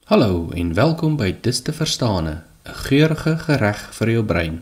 Hallo en welkom by Dis te Verstane, 'n geurige gereg vir jou brein.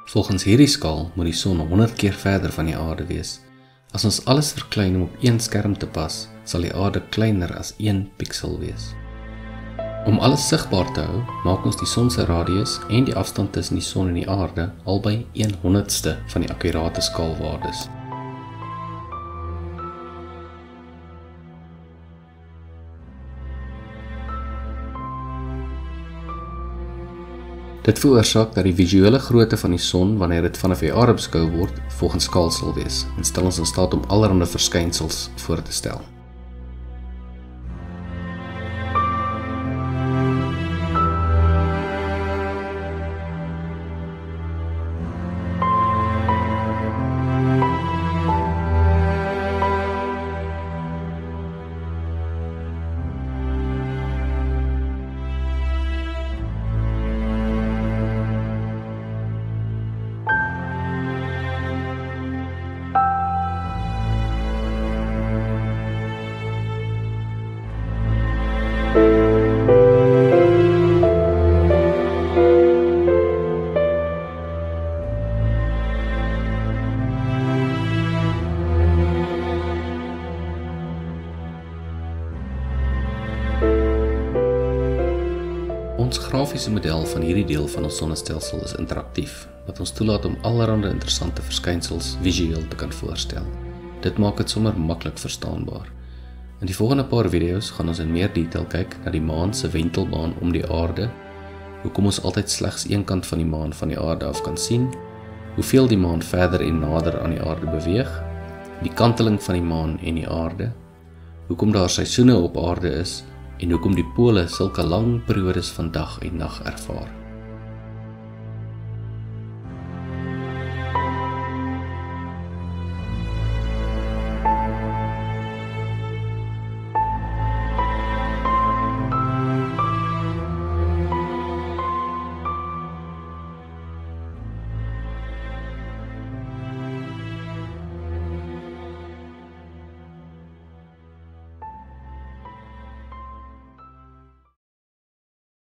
Volgens hierdie skaal moet die son 100 keer verder van die aarde wees. As ons alles verklein om op een skerm te pas, sal die aarde kleiner as 1 piksel wees. Om alles sigbaar te hou, maak ons die son se radius en die afstand tussen die son en die aarde albei 1/100ste van die akkurate skaalwaardes. Dit veroorsaak dat die visuele grootte van die son, wanneer dit vanaf die aarde beskou word, volgens skaal sal wees en stel ons in staat om allerlei verskynsels voor te stel. Ons grafiese model van hierdie deel van ons sonnestelsel is interaktief, wat ons toelaat om allerlei interessante verskynsels visueel te kan voorstel. Dit maak dit sommer maklik verstaanbaar. In die volgende paar video's gaan ons in meer detail kyk na die maan se wentelbaan om die aarde, hoekom ons altyd slegs een kant van die maan van die aarde af kan sien, hoeveel die maan verder en nader aan die aarde beweeg, die kanteling van die maan en die aarde, hoekom daar seisoene op aarde is, en hoekom die pole sulke lang periodes van dag en nag ervaar.